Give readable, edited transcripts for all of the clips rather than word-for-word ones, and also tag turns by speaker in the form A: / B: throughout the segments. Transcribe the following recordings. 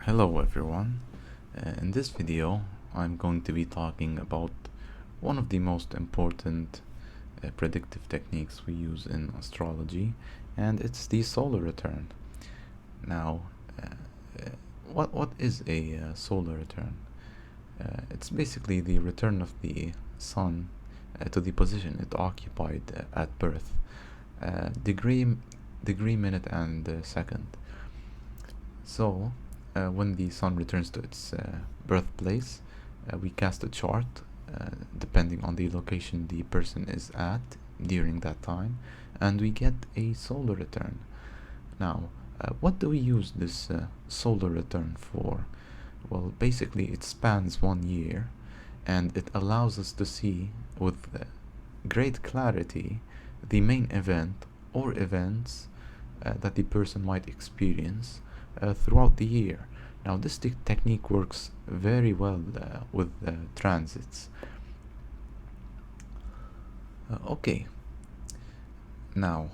A: Hello everyone. In this video I'm going to be talking about one of the most important predictive techniques we use in astrology, and it's the solar return. Now, what is a solar return? It's basically the return of the sun to the position it occupied at birth, degree, minute, and second. So, when the sun returns to its birthplace, we cast a chart depending on the location the person is at during that time, and we get a solar return. Now, what do we use this solar return for? Well, basically it spans 1 year, and it allows us to see with great clarity the main event or events that the person might experience throughout the year. Now, this technique works very well with transits. Okay, now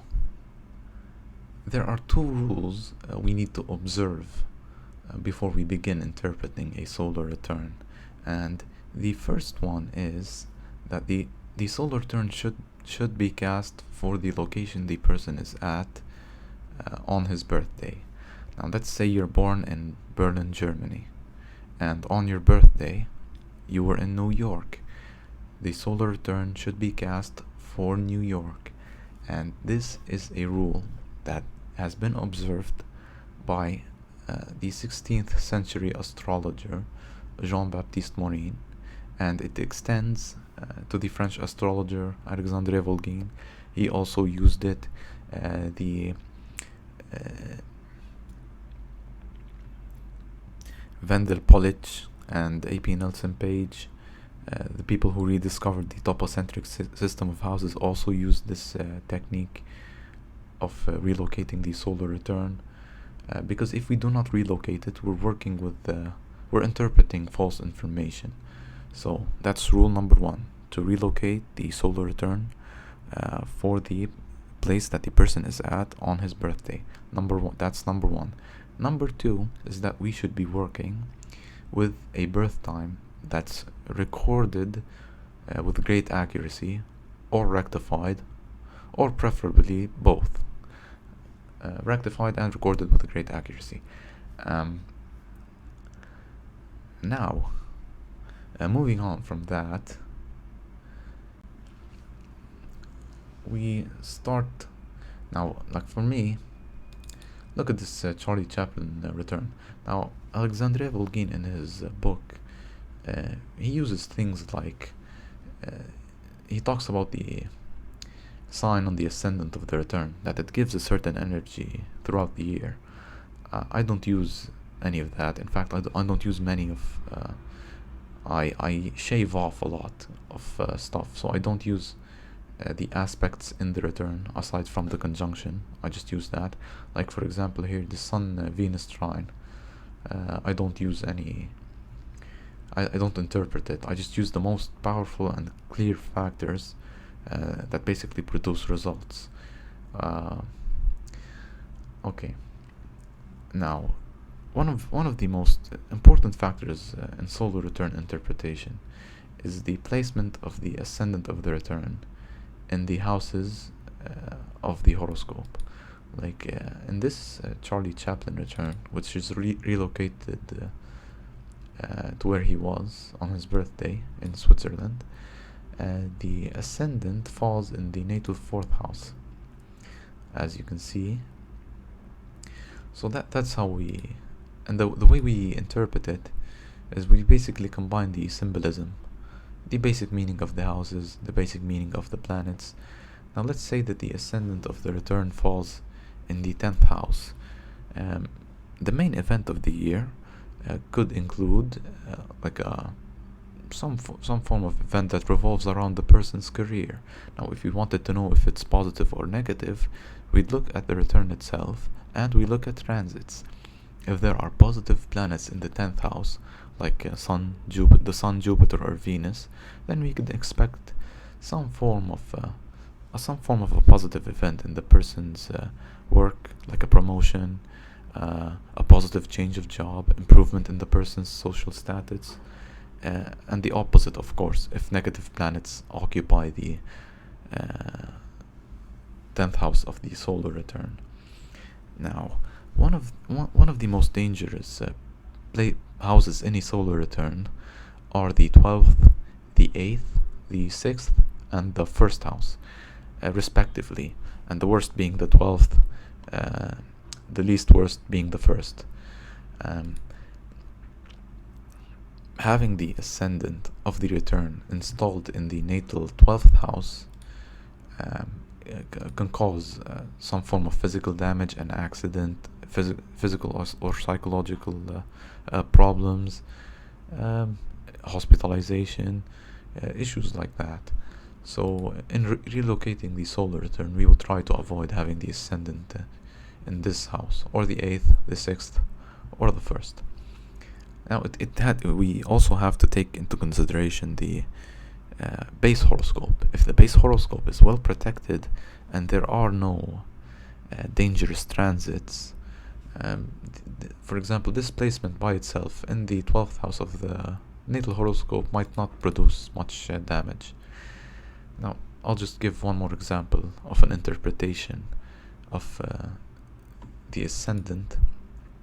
A: there are two rules we need to observe before we begin interpreting a solar return, and the first one is that the solar return should be cast for the location the person is at on his birthday. Now, let's say you're born in Berlin, Germany, and on your birthday you were in New York. The solar return should be cast for New York, and this is a rule that has been observed by the 16th century astrologer Jean-Baptiste Morin, and it extends to the French astrologer Alexandre Volgin. He also used it. Wendell Pollich and A.P. Nelson Page, the people who rediscovered the topocentric system of houses, also used this technique of relocating the solar return, because if we do not relocate it, we're interpreting false information. So that's rule number one: to relocate the solar return for the place that the person is at on his birthday. That's number one. Number two is that we should be working with a birth time that's recorded with great accuracy, or rectified, or preferably both. Rectified and recorded with great accuracy. Now, moving on from that, we start now. Like for me, look at this Charlie Chaplin return. Now, Alexandre Volgin, in his book, he uses things like he talks about the sign on the ascendant of the return, that it gives a certain energy throughout the year. I don't use any of that. In fact, I don't use many of I shave off a lot of stuff, so I don't use the aspects in the return aside from the conjunction. I just use that. Like, for example, here the Sun Venus trine, I don't use any, I don't interpret it. I just use the most powerful and clear factors that basically produce results. Okay, now one of the most important factors in solar return interpretation is the placement of the ascendant of the return in the houses of the horoscope. Like in this Charlie Chaplin return, which is relocated to where he was on his birthday in Switzerland, the ascendant falls in the natal 4th house, as you can see. So that's how we, and the way we interpret it is we basically combine the symbolism, the basic meaning of the houses, the basic meaning of the planets. Now, let's say that the ascendant of the return falls in the 10th house. The main event of the year could include some form of event that revolves around the person's career. Now, if we wanted to know if it's positive or negative, we'd look at the return itself, and we look at transits. If there are positive planets in the 10th house, like the Sun, Jupiter, or Venus, then we could expect some form of a positive event in the person's work, like a promotion, a positive change of job, improvement in the person's social status, and the opposite, of course, if negative planets occupy the 10th house of the solar return. Now, one of the most dangerous houses in a solar return are the 12th, the 8th, the 6th, and the 1st house, respectively, and the worst being the 12th, the least worst being the 1st. Having the ascendant of the return installed in the natal 12th house can cause some form of physical damage, an accident, physical or psychological problems, hospitalization, issues like that. So in relocating the solar return, we will try to avoid having the ascendant in this house, or the 8th, the 6th, or the 1st. Now we also have to take into consideration the base horoscope. If the base horoscope is well protected and there are no dangerous transits, for example, this placement by itself in the 12th house of the natal horoscope might not produce much damage. Now, I'll just give one more example of an interpretation of the ascendant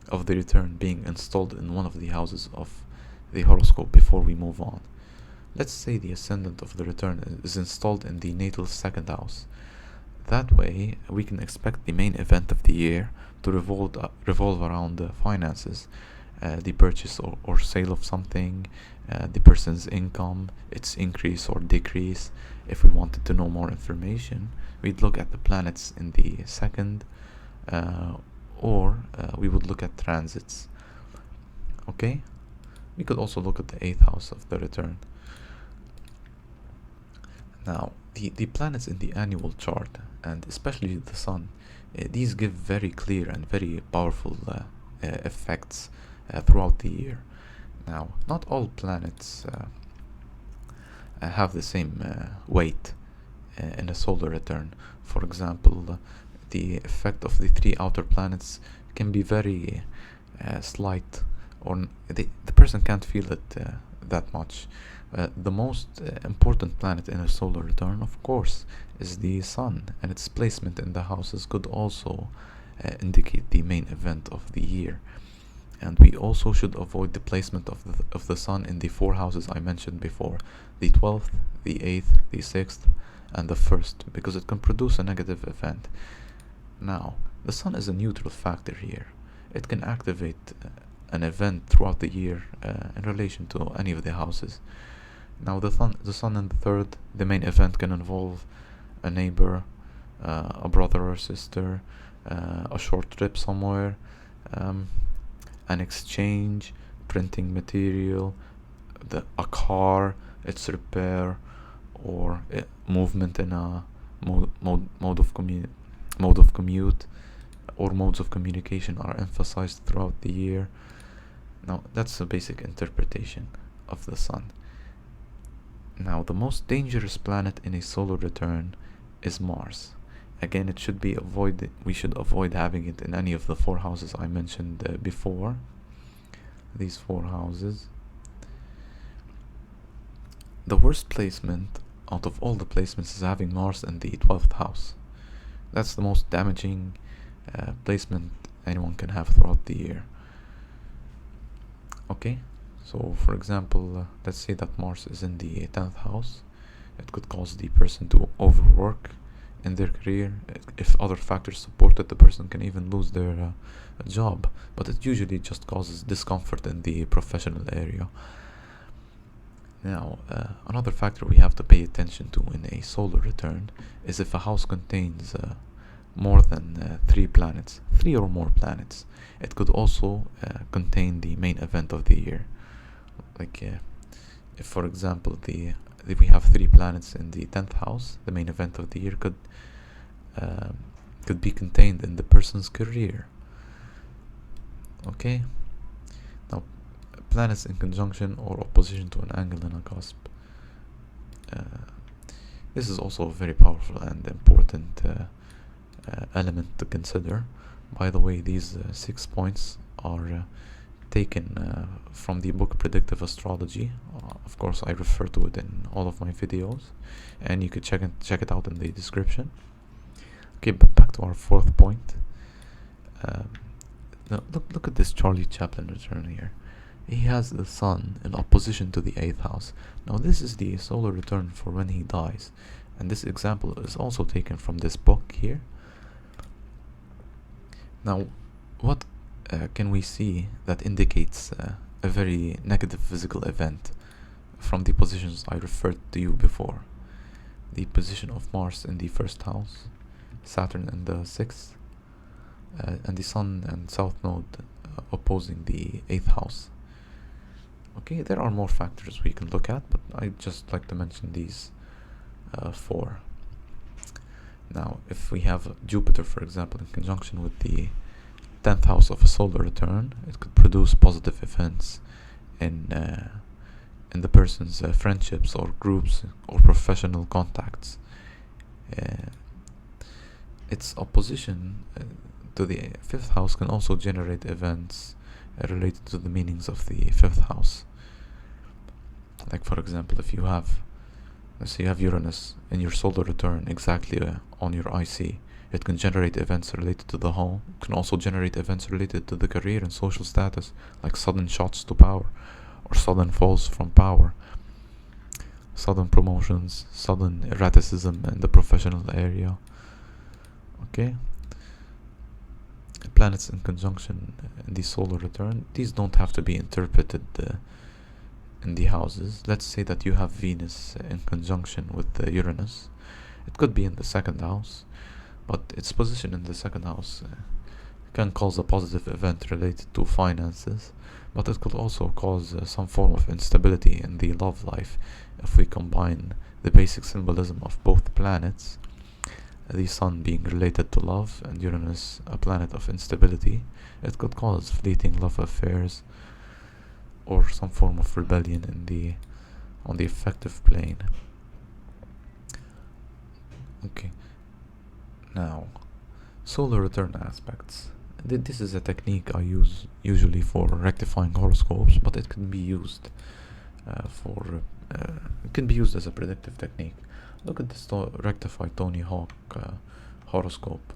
A: of the return being installed in one of the houses of the horoscope before we move on. Let's say the ascendant of the return is installed in the natal 2nd house. That way, we can expect the main event of the year to revolve around the finances, the purchase or sale of something, the person's income, its increase or decrease. If we wanted to know more information, we'd look at the planets in the 2nd, or we would look at transits. Okay? We could also look at the 8th house of the return. Now, the planets in the annual chart, and especially the sun, these give very clear and very powerful effects throughout the year. Now, not all planets have the same weight in a solar return. For example, the effect of the 3 outer planets can be very slight, or the person can't feel it that much. The most important planet in a solar return, of course, is the sun, and its placement in the houses could also indicate the main event of the year. And we also should avoid the placement of the sun in the 4 houses I mentioned before, the 12th, the 8th, the 6th, and the 1st, because it can produce a negative event. Now, the sun is a neutral factor here. It can activate an event throughout the year in relation to any of the houses. Now, the sun in the 3rd, the main event can involve a neighbor, a brother or sister, a short trip somewhere, an exchange, printing material, a car, its repair, or movement in a mode of commute, or modes of communication are emphasized throughout the year. Now, that's a basic interpretation of the sun. Now, the most dangerous planet in a solar return is Mars. Again, we should avoid having it in any of the 4 houses I mentioned before. These 4 houses. The worst placement out of all the placements is having Mars in the 12th house. That's the most damaging placement anyone can have throughout the year. Okay, so for example, let's say that Mars is in the 10th house. It could cause the person to overwork in their career. If other factors support it, the person can even lose their job, but it usually just causes discomfort in the professional area. Now, another factor we have to pay attention to in a solar return is if a house contains more than 3 planets, 3 or more planets. It could also contain the main event of the year. Like, if for example if we have 3 planets in the 10th house, the main event of the year could be contained in the person's career. Okay? Now, planets in conjunction or opposition to an angle in a cusp. This is also a very powerful and important element to consider. By the way, these 6 points are taken from the book Predictive Astrology. Of course, I refer to it in all of my videos, and you could check it out in the description. Okay, but back to our 4th point. Now look at this Charlie Chaplin return here. He has the sun in opposition to the 8th house. Now this is the solar return for when he dies, and this example is also taken from this book here. Now, what can we see that indicates a very negative physical event from the positions I referred to you before? The position of Mars in the 1st house, Saturn in the 6th, and the Sun and South Node opposing the 8th house. Okay, there are more factors we can look at, but I just like to mention these 4. Now, if we have Jupiter, for example, in conjunction with the 10th house of a solar return, it could produce positive events in the person's friendships or groups or professional contacts. Its opposition to the 5th house can also generate events related to the meanings of the 5th house. Like, for example, if you have, let's say you have Uranus in your solar return exactly on your IC, it can generate events related to the home. It can also generate events related to the career and social status, like sudden shots to power, or sudden falls from power, sudden promotions, sudden erraticism in the professional area. Okay? Planets in conjunction in the solar return, these don't have to be interpreted in the houses. Let's say that you have Venus in conjunction with Uranus. It could be in the 2nd house, but its position in the 2nd house can cause a positive event related to finances, but it could also cause some form of instability in the love life if we combine the basic symbolism of both planets, the Sun being related to love and Uranus a planet of instability. It could cause fleeting love affairs or some form of rebellion on the affective plane. Okay, now solar return aspects. This is a technique I use usually for rectifying horoscopes, but it can be used it can be used as a predictive technique. Look at this rectified Tony Hawk horoscope.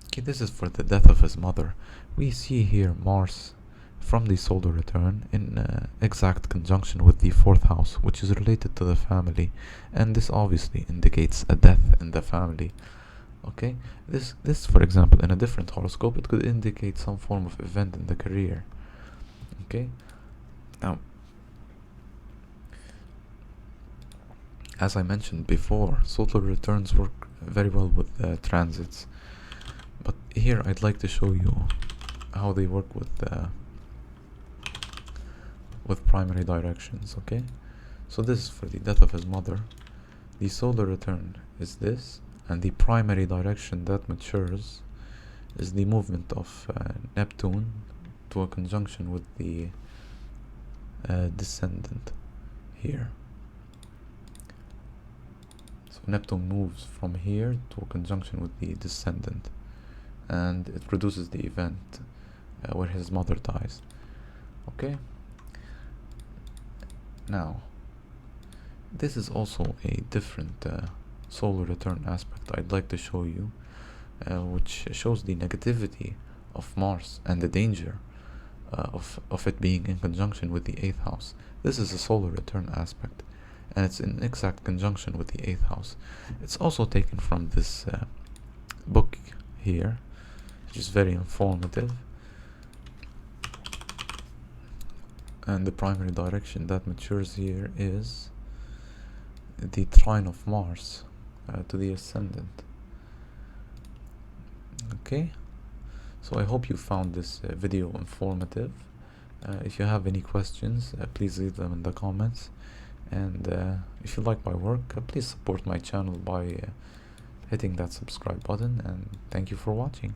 A: Okay, this is for the death of his mother. We see here Mars from the solar return in exact conjunction with the 4th house, which is related to the family, and this obviously indicates a death in the family. Okay, this for example in a different horoscope, it could indicate some form of event in the career. Okay, now as I mentioned before, solar returns work very well with transits, but here I'd like to show you how they work with primary directions. Okay, so this is for the death of his mother. The solar return is this, and the primary direction that matures is the movement of Neptune to a conjunction with the descendant here. So Neptune moves from here to a conjunction with the descendant, and it produces the event where his mother dies. Okay, now this is also a different solar return aspect I'd like to show you, which shows the negativity of Mars and the danger of it being in conjunction with the 8th house. This is a solar return aspect, and it's in exact conjunction with the 8th house. It's also taken from this book here, which is very informative. And the primary direction that matures here is the trine of Mars to the Ascendant. Okay, so I hope you found this video informative. If you have any questions, please leave them in the comments, and if you like my work, please support my channel by hitting that subscribe button, and thank you for watching.